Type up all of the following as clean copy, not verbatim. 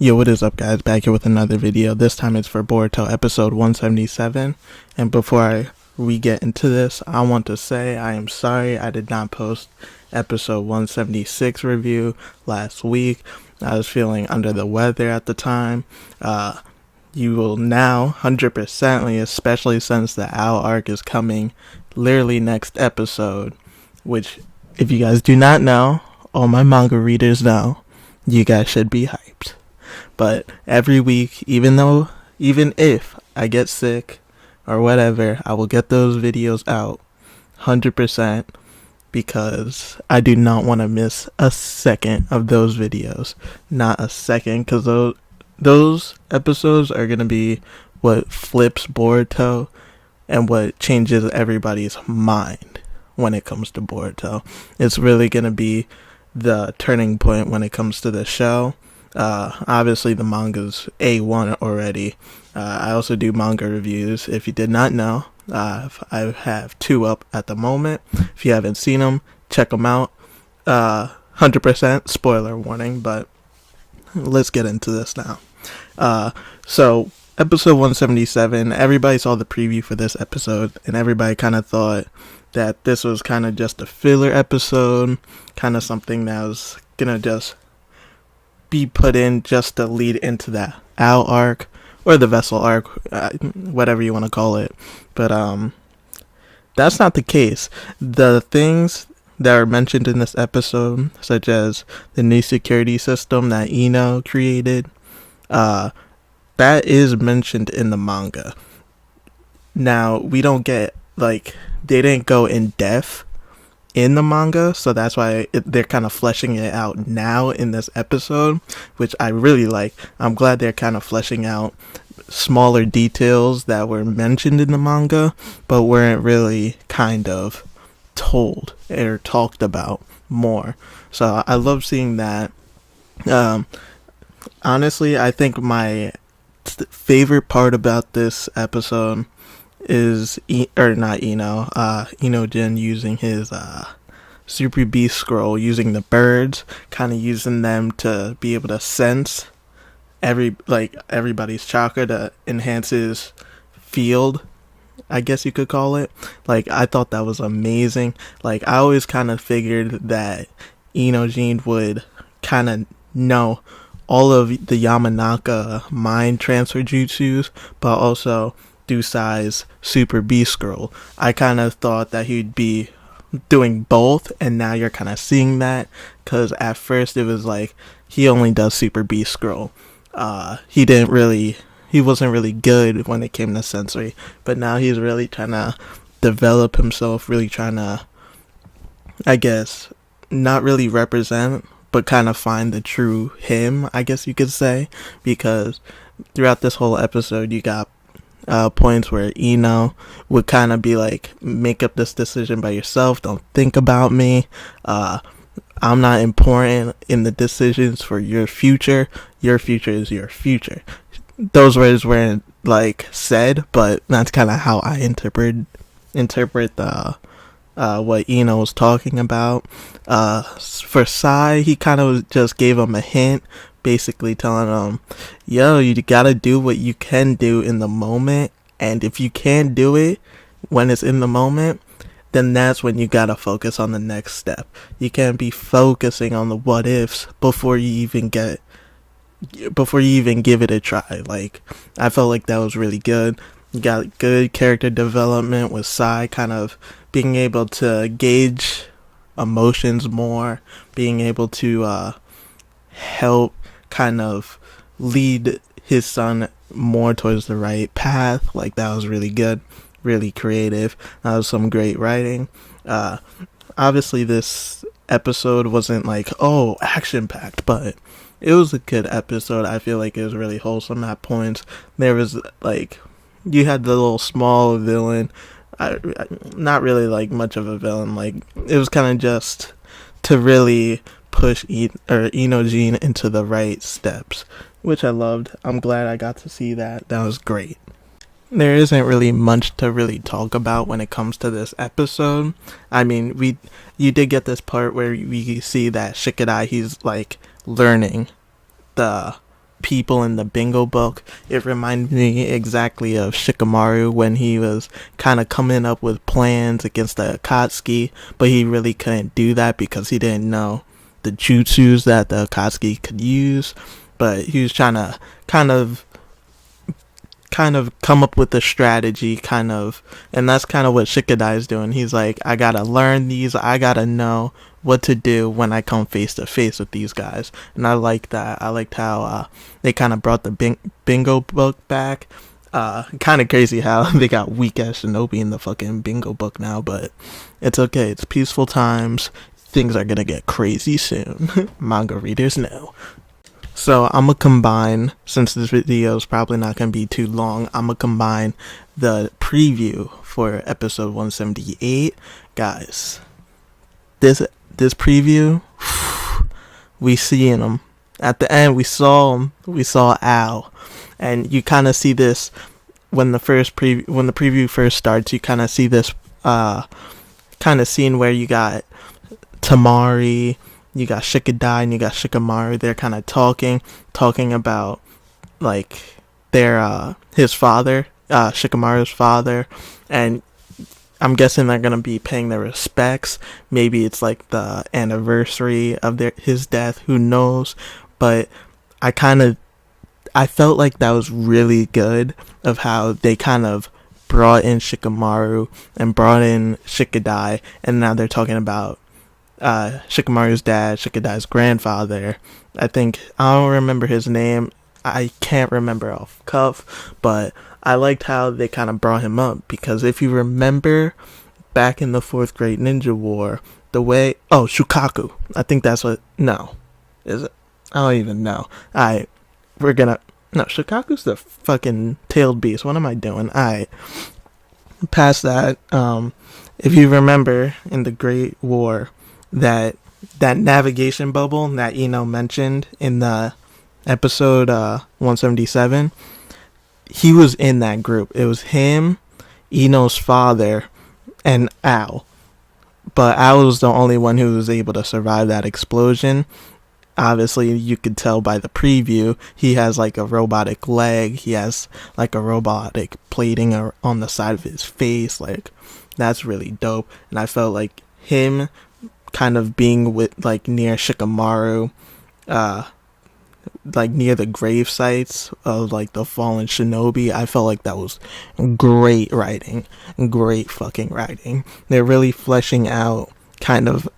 Yo, what is up, guys? Back here with another video. This time it's for Boruto episode 177. And before we get into this, I want to say I am sorry I did not post episode 176 review last week. I was feeling under the weather at the time. You will now 100%, especially since the Owl arc is coming literally next episode, which, if you guys do not know, all my manga readers know, you guys should be hyped. But every week, even if I get sick or whatever, I will get those videos out 100% because I do not want to miss a second of those videos. Not a second, because those episodes are going to be what flips Boruto and what changes everybody's mind when it comes to Boruto. It's really going to be the turning point when it comes to the show. Obviously the manga's A1 already. I also do manga reviews. If you did not know, I have 2 up at the moment. If you haven't seen them, check them out. 100% spoiler warning, but let's get into this now. So episode 177, everybody saw the preview for this episode, and everybody kind of thought that this was kind of just a filler episode, kind of something that was gonna just be put in just to lead into the Owl arc or the Vessel arc, whatever you want to call it. But that's not the case. The things that are mentioned in this episode, such as the new security system that Ino created, that is mentioned in the manga. Now, we don't get, they didn't go in depth in the manga, so that's why they're kind of fleshing it out now in this episode, which I really like. I'm glad they're kind of fleshing out smaller details that were mentioned in the manga, but weren't really kind of told or talked about more. So I love seeing that. Honestly, I think my favorite part about this episode is Ino-Jin using his Super Beast scroll, using the birds, kind of using them to be able to sense everybody's chakra to enhance his field, I guess you could call it. I thought that was amazing. I always kind of figured that Ino-Jin would kind of know all of the Yamanaka mind transfer jutsus, but also Dusai's Super Beast scroll. I kind of thought that he'd be doing both, and now you're kind of seeing that, because at first it was he only does Super Beast scroll. He wasn't really good when it came to sensory, but now he's really trying to develop himself, really trying to, I guess, not really represent, but kind of find the true him, I guess you could say, because throughout this whole episode you got points where Ino would kind of be make up this decision by yourself, don't think about me, I'm not important in the decisions for your future is your future. Those words weren't said, but that's kind of how I interpret the what Ino was talking about. For Sai, he kind of just gave him a hint, basically telling him, yo, you gotta do what you can do in the moment, and if you can't do it when it's in the moment, then that's when you gotta focus on the next step. You can't be focusing on the what ifs before you even give it a try. I felt like that was really good. You got good character development with Sai kind of being able to gauge emotions more, being able to help kind of lead his son more towards the right path. That was really good, really creative. That was some great writing. Obviously this episode wasn't action packed, but it was a good episode. I feel like it was really wholesome at points. There was you had the little small villain, not really much of a villain. It was kind of just to really push Ino-Jin into the right steps, which I loved. I'm glad I got to see that. That was great. There isn't really much to really talk about when it comes to this episode. I mean, you did get this part where we see that Shikadai, he's learning the people in the Bingo book. It reminded me exactly of Shikamaru when he was kind of coming up with plans against the Akatsuki, but he really couldn't do that because he didn't know the jutsus that the Akatsuki could use. But he was trying to kind of come up with a strategy, and that's kind of what Shikadai is doing. He's like, I gotta learn these, I gotta know what to do when I come face to face with these guys. And I like that. I liked how they kind of brought the Bingo book back. Kind of crazy how they got weak ass Shinobi in the fucking Bingo book now, but it's okay. It's peaceful times. Things are gonna get crazy soon. Manga readers know. So I'm gonna combine, since this video is probably not gonna be too long, I'm gonna combine the preview for episode 178. Guys, this preview, we seeing him. At the end, we saw him. We saw Al, and you kind of see this when the preview first starts. You kind of see this kind of scene where you got Tamari, you got Shikadai, and you got Shikamaru. They're kind of talking about like their his father, Shikamaru's father, and I'm guessing they're gonna be paying their respects. Maybe it's like the anniversary of his death. Who knows? But I felt like that was really good of how they kind of brought in Shikamaru and brought in Shikadai, and now they're talking about Shikamaru's dad, Shikadai's grandfather. I don't remember his name. I can't remember off cuff, but I liked how they kind of brought him up, because if you remember back in the 4th Great Ninja War, Shukaku. I think that's what, no. Is it? I don't even know. Shukaku's the fucking tailed beast. What am I doing? Past that, if you remember in the Great War, that navigation bubble that Ino mentioned in the episode 177, he was in that group. It was him, Ino's father, and Al. But Al was the only one who was able to survive that explosion. Obviously, you could tell by the preview, he has like a robotic leg. He has like a robotic plating on the side of his face. Like, that's really dope. And I felt like him kind of being with like near Shikamaru, like near the grave sites of like the fallen shinobi, I felt like that was great writing. Great fucking writing. They're really fleshing out kind of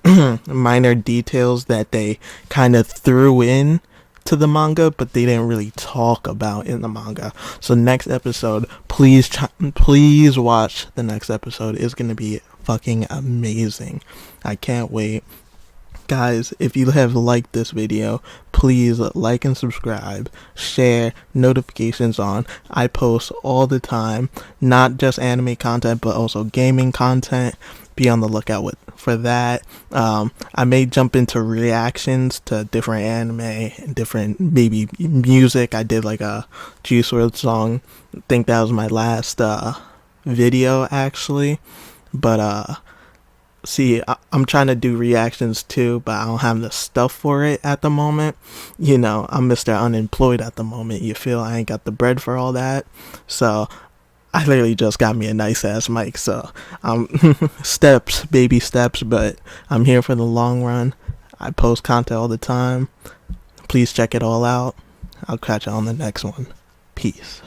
minor details that they kind of threw in to the manga, but they didn't really talk about in the manga. So next episode, please watch the next episode. It's gonna be fucking amazing. I can't wait. Guys, if you have liked this video, please like and subscribe, share, notifications on. I post all the time, not just anime content, but also gaming content. Be on the lookout for that. I may jump into reactions to different anime and different maybe music. I did like a Juice WRLD song. I think that was my last video actually. But see, I'm trying to do reactions too, but I don't have the stuff for it at the moment. You know, I'm Mr. Unemployed at the moment. You feel I ain't got the bread for all that. So I literally just got me a nice ass mic. So baby steps, but I'm here for the long run. I post content all the time. Please check it all out. I'll catch you on the next one. Peace.